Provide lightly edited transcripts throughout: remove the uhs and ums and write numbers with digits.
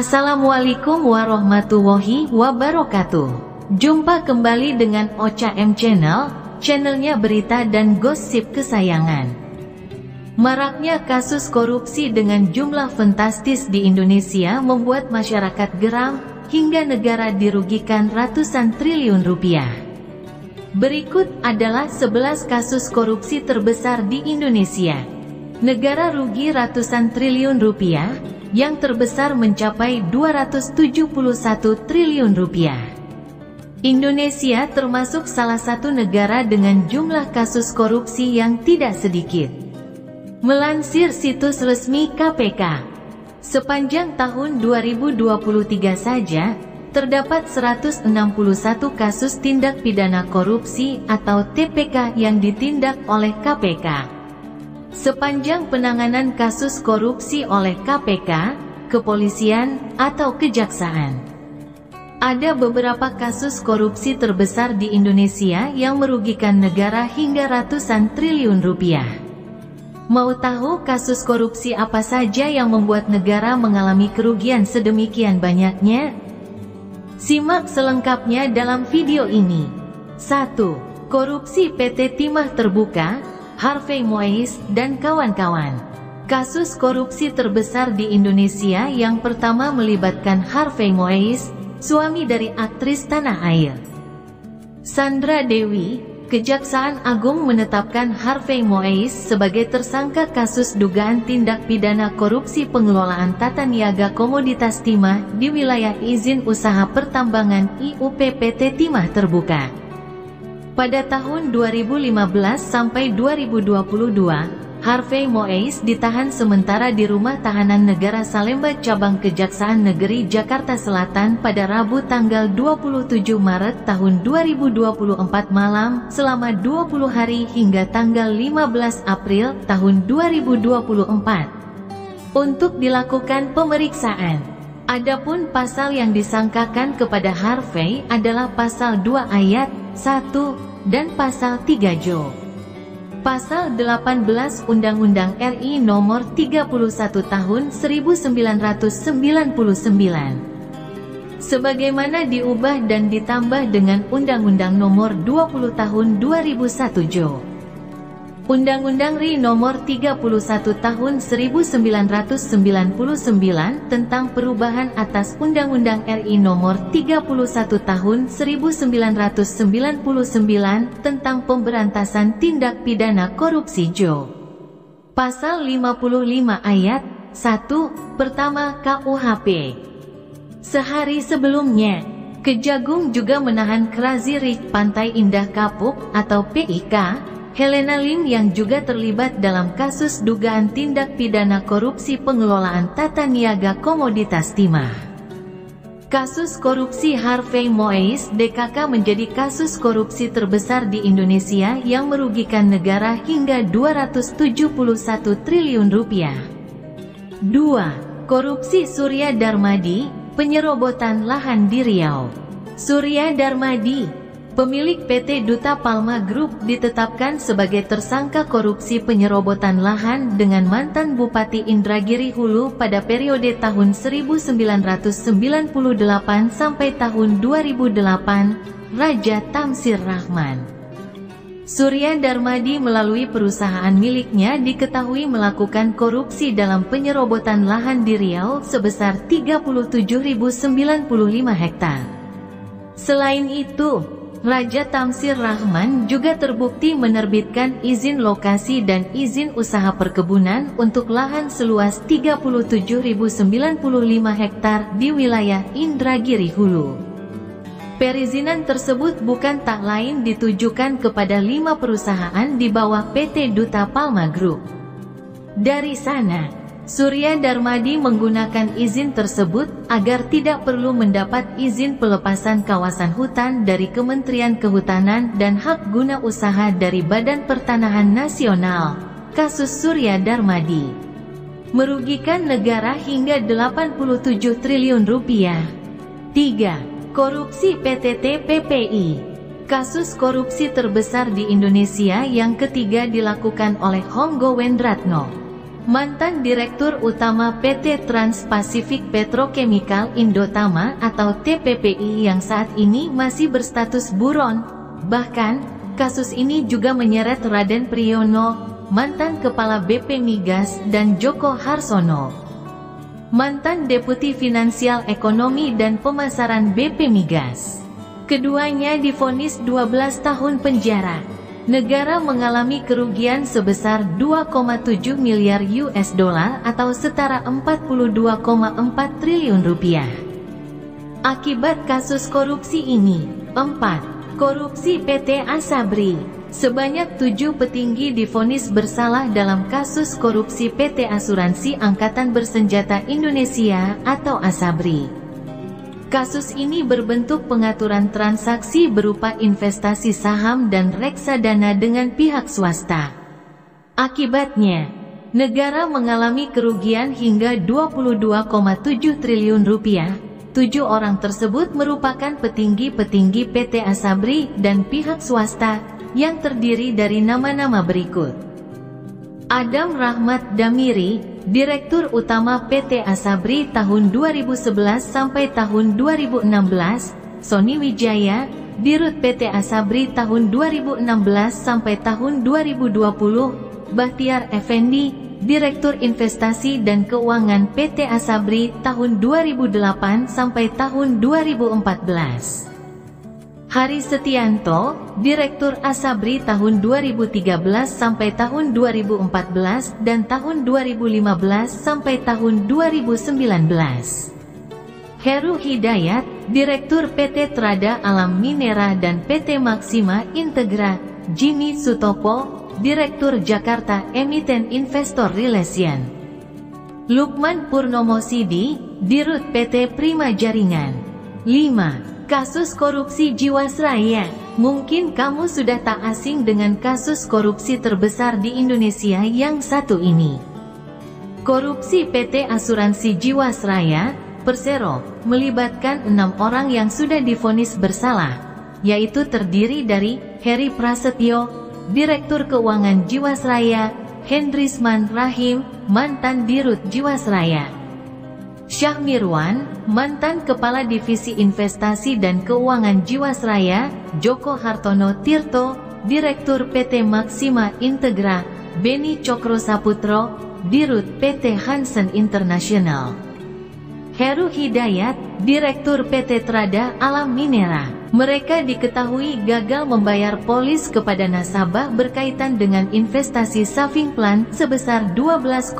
Assalamualaikum warahmatullahi wabarakatuh. Jumpa kembali dengan Ocha M Channel, channelnya berita dan gosip kesayangan. Maraknya kasus korupsi dengan jumlah fantastis di Indonesia membuat masyarakat geram, hingga negara dirugikan ratusan triliun rupiah. Berikut adalah 11 kasus korupsi terbesar di Indonesia. Negara rugi ratusan triliun rupiah, yang terbesar mencapai 271 triliun rupiah. Indonesia termasuk salah satu negara dengan jumlah kasus korupsi yang tidak sedikit. Melansir situs resmi KPK, sepanjang tahun 2023 saja, terdapat 161 kasus tindak pidana korupsi atau TPK yang ditindak oleh KPK. Sepanjang penanganan kasus korupsi oleh KPK, kepolisian, atau kejaksaan. Ada beberapa kasus korupsi terbesar di Indonesia yang merugikan negara hingga ratusan triliun rupiah. Mau tahu kasus korupsi apa saja yang membuat negara mengalami kerugian sedemikian banyaknya? Simak selengkapnya dalam video ini. 1. Korupsi PT Timah Terbuka, Harvey Mois, dan kawan-kawan. Kasus korupsi terbesar di Indonesia yang pertama melibatkan Harvey Mois, suami dari aktris tanah air Sandra Dewi. Kejaksaan Agung menetapkan Harvey Mois sebagai tersangka kasus dugaan tindak pidana korupsi pengelolaan tata niaga komoditas timah di wilayah izin usaha pertambangan IUP PT Timah Terbuka. Pada tahun 2015 sampai 2022, Harvey Mois ditahan sementara di Rumah Tahanan Negara Salemba Cabang Kejaksaan Negeri Jakarta Selatan pada Rabu tanggal 27 Maret tahun 2024 malam, selama 20 hari hingga tanggal 15 April tahun 2024, untuk dilakukan pemeriksaan. Adapun pasal yang disangkakan kepada Harvey adalah Pasal 2 Ayat 1 dan Pasal 3 Jo. Pasal 18 Undang-Undang RI Nomor 31 Tahun 1999. Sebagaimana diubah dan ditambah dengan Undang-Undang Nomor 20 Tahun 2001 Jo. Undang-Undang RI Nomor 31 Tahun 1999 tentang perubahan atas Undang-Undang RI Nomor 31 Tahun 1999 tentang pemberantasan tindak pidana korupsi Jo. Pasal 55 Ayat 1, Pertama KUHP. Sehari sebelumnya, Kejagung juga menahan Crazy Rich Pantai Indah Kapuk atau PIK, Helena Lim yang juga terlibat dalam kasus dugaan tindak pidana korupsi pengelolaan tata niaga komoditas timah. Kasus korupsi Harvey Mois DKK menjadi kasus korupsi terbesar di Indonesia yang merugikan negara hingga 271 triliun rupiah. 2. Korupsi Surya Darmadi, penyerobotan lahan di Riau. Surya Darmadi, pemilik PT Duta Palma Group, ditetapkan sebagai tersangka korupsi penyerobotan lahan dengan mantan Bupati Indragiri Hulu pada periode tahun 1998 sampai tahun 2008, Raja Tamsir Rahman. Surya Darmadi melalui perusahaan miliknya diketahui melakukan korupsi dalam penyerobotan lahan di Riau sebesar 37.095 hektar. Selain itu, Raja Tamsir Rahman juga terbukti menerbitkan izin lokasi dan izin usaha perkebunan untuk lahan seluas 37.095 hektar di wilayah Indragiri Hulu. Perizinan tersebut bukan tak lain ditujukan kepada 5 perusahaan di bawah PT Duta Palma Group. Dari sana, Surya Darmadi menggunakan izin tersebut agar tidak perlu mendapat izin pelepasan kawasan hutan dari Kementerian Kehutanan dan Hak Guna Usaha dari Badan Pertanahan Nasional. Kasus Surya Darmadi merugikan negara hingga 87 triliun rupiah. 3. Korupsi PTT PPI. Kasus korupsi terbesar di Indonesia yang ketiga dilakukan oleh Honggo Wendratno. Mantan Direktur Utama PT Trans-Pacific Petrochemical Indotama atau TPPI yang saat ini masih berstatus buron. Bahkan, kasus ini juga menyeret Raden Priyono, mantan Kepala BP Migas, dan Joko Harsono, mantan Deputi Finansial Ekonomi dan Pemasaran BP Migas. Keduanya divonis 12 tahun penjara. Negara mengalami kerugian sebesar 2,7 miliar US dollar atau setara 42,4 triliun rupiah. Akibat kasus korupsi ini. 4. Korupsi PT Asabri. Sebanyak 7 petinggi divonis bersalah dalam kasus korupsi PT Asuransi Angkatan Bersenjata Indonesia atau Asabri. Kasus ini berbentuk pengaturan transaksi berupa investasi saham dan reksadana dengan pihak swasta. Akibatnya, negara mengalami kerugian hingga 22,7 triliun rupiah. 7 orang tersebut merupakan petinggi-petinggi PT Asabri dan pihak swasta yang terdiri dari nama-nama berikut. Adam Rahmat Damiri, Direktur Utama PT Asabri tahun 2011 sampai tahun 2016, Sony Wijaya, Dirut PT Asabri tahun 2016 sampai tahun 2020, Bahtiar Effendi, Direktur Investasi dan Keuangan PT Asabri tahun 2008 sampai tahun 2014. Hari Setianto, Direktur Asabri tahun 2013 sampai tahun 2014 dan tahun 2015 sampai tahun 2019. Heru Hidayat, Direktur PT Trada Alam Minera dan PT Maxima Integra. Jimmy Sutopo, Direktur Jakarta Emiten Investor Relation. Lukman Purnomo Sidi, Dirut PT Prima Jaringan. 5. Kasus korupsi Jiwasraya. Mungkin kamu sudah tak asing dengan kasus korupsi terbesar di Indonesia yang satu ini. Korupsi PT Asuransi Jiwasraya, Persero, melibatkan 6 orang yang sudah divonis bersalah, yaitu terdiri dari Heri Prasetyo, Direktur Keuangan Jiwasraya, Hendrisman Rahim, mantan Dirut Jiwasraya, Syah Mirwan, mantan Kepala Divisi Investasi dan Keuangan Jiwasraya, Joko Hartono Tirto, Direktur PT Maxima Integra, Beni Cokro Saputro, Dirut PT Hansen International. Heru Hidayat, Direktur PT Trada Alam Minera. Mereka diketahui gagal membayar polis kepada nasabah berkaitan dengan investasi saving plan sebesar 12,4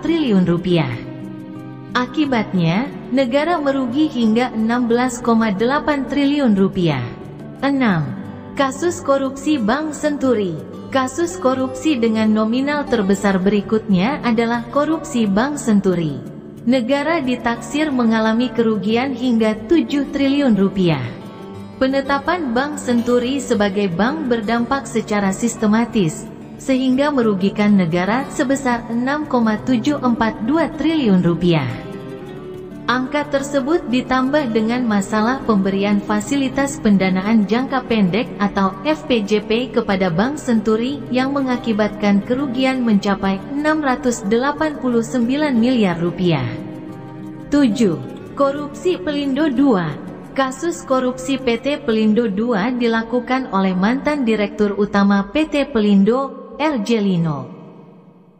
triliun rupiah. Akibatnya, negara merugi hingga 16,8 triliun rupiah. 6. Kasus korupsi Bank Senturi. Kasus korupsi dengan nominal terbesar berikutnya adalah korupsi Bank Senturi. Negara ditaksir mengalami kerugian hingga 7 triliun rupiah. Penetapan Bank Senturi sebagai bank berdampak secara sistematis, sehingga merugikan negara sebesar 6,742 triliun rupiah. Angka tersebut ditambah dengan masalah pemberian fasilitas pendanaan jangka pendek atau FPJP kepada Bank Senturi yang mengakibatkan kerugian mencapai 689 miliar rupiah. 7. Korupsi Pelindo II. Kasus korupsi PT Pelindo II dilakukan oleh mantan Direktur Utama PT Pelindo, R.J. Lino.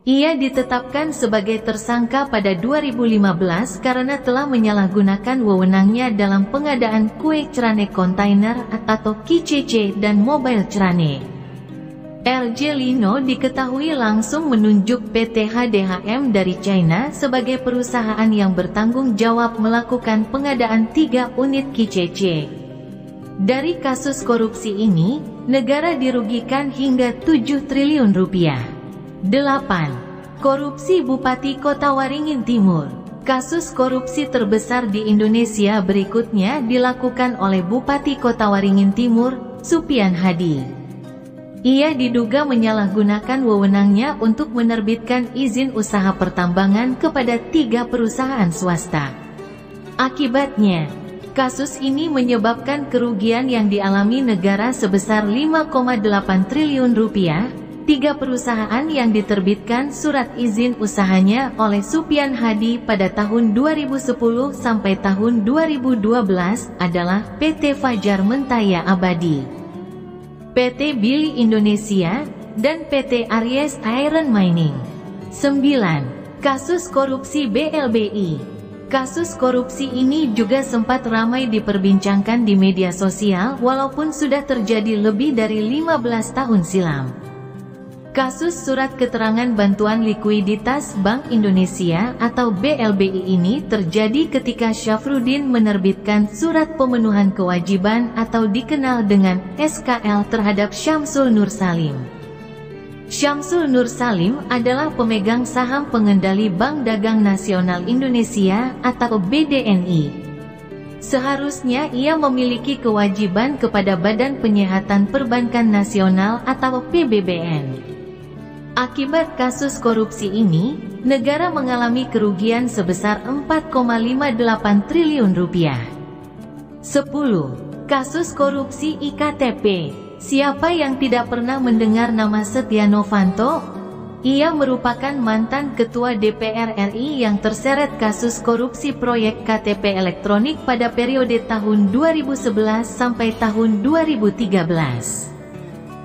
Ia ditetapkan sebagai tersangka pada 2015 karena telah menyalahgunakan wewenangnya dalam pengadaan kue cerane kontainer atau KCC dan mobile cerane. R.J. Lino diketahui langsung menunjuk PT HDHM dari China sebagai perusahaan yang bertanggung jawab melakukan pengadaan 3 unit KCC. Dari kasus korupsi ini, negara dirugikan hingga 7 triliun rupiah. 8. Korupsi Bupati Kota Waringin Timur. Kasus korupsi terbesar di Indonesia berikutnya dilakukan oleh Bupati Kota Waringin Timur, Supian Hadi. Ia diduga menyalahgunakan wewenangnya untuk menerbitkan izin usaha pertambangan kepada 3 perusahaan swasta. Akibatnya, kasus ini menyebabkan kerugian yang dialami negara sebesar 5,8 triliun rupiah, 3 perusahaan yang diterbitkan surat izin usahanya oleh Supyan Hadi pada tahun 2010 sampai tahun 2012 adalah PT Fajar Mentaya Abadi, PT Billy Indonesia, dan PT Aries Iron Mining. 9. Kasus korupsi BLBI. Kasus korupsi ini juga sempat ramai diperbincangkan di media sosial walaupun sudah terjadi lebih dari 15 tahun silam. Kasus Surat Keterangan Bantuan Likuiditas Bank Indonesia atau BLBI ini terjadi ketika Syafruddin menerbitkan Surat Pemenuhan Kewajiban atau dikenal dengan SKL terhadap Syamsul Nur Salim. Syamsul Nur Salim adalah pemegang saham pengendali Bank Dagang Nasional Indonesia atau BDNI. Seharusnya ia memiliki kewajiban kepada Badan Penyihatan Perbankan Nasional atau PBBN. Akibat kasus korupsi ini, negara mengalami kerugian sebesar 4,58 triliun rupiah. 10. Kasus korupsi IKTP. Siapa yang tidak pernah mendengar nama Setia Novanto? Ia merupakan mantan Ketua DPR RI yang terseret kasus korupsi proyek KTP elektronik pada periode tahun 2011 sampai tahun 2013.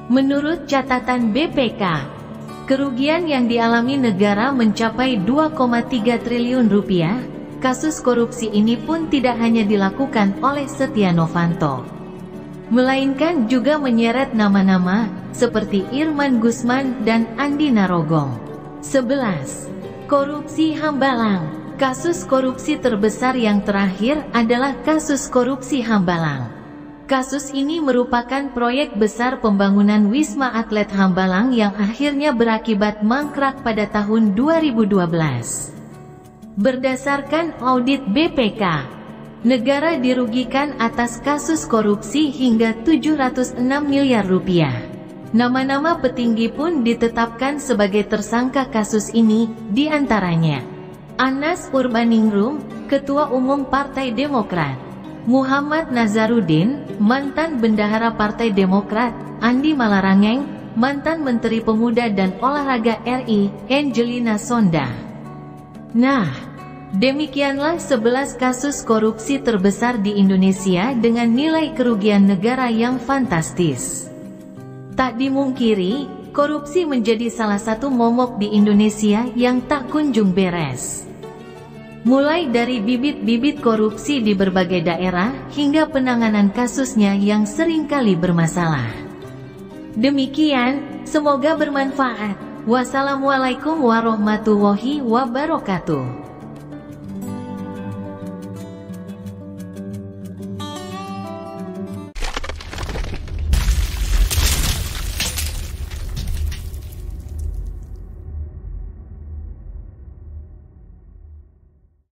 Menurut catatan BPK, kerugian yang dialami negara mencapai 2,3 triliun rupiah. Kasus korupsi ini pun tidak hanya dilakukan oleh Setia Novanto, melainkan juga menyeret nama-nama seperti Irman Gusman dan Andi Narogong. 11. Korupsi Hambalang. Kasus korupsi terbesar yang terakhir adalah kasus korupsi Hambalang. Kasus ini merupakan proyek besar pembangunan Wisma Atlet Hambalang yang akhirnya berakibat mangkrak pada tahun 2012. Berdasarkan audit BPK, negara dirugikan atas kasus korupsi hingga 706 miliar rupiah. Nama-nama petinggi pun ditetapkan sebagai tersangka kasus ini, diantaranya Anas Urbaningrum, Ketua Umum Partai Demokrat, Muhammad Nazarudin, mantan Bendahara Partai Demokrat, Andi Malarangeng, mantan Menteri Pemuda dan Olahraga RI, Angelina Sonda. Nah, demikianlah 11 kasus korupsi terbesar di Indonesia dengan nilai kerugian negara yang fantastis. Tak dimungkiri, korupsi menjadi salah satu momok di Indonesia yang tak kunjung beres. Mulai dari bibit-bibit korupsi di berbagai daerah hingga penanganan kasusnya yang seringkali bermasalah. Demikian, semoga bermanfaat. Wassalamualaikum warahmatullahi wabarakatuh.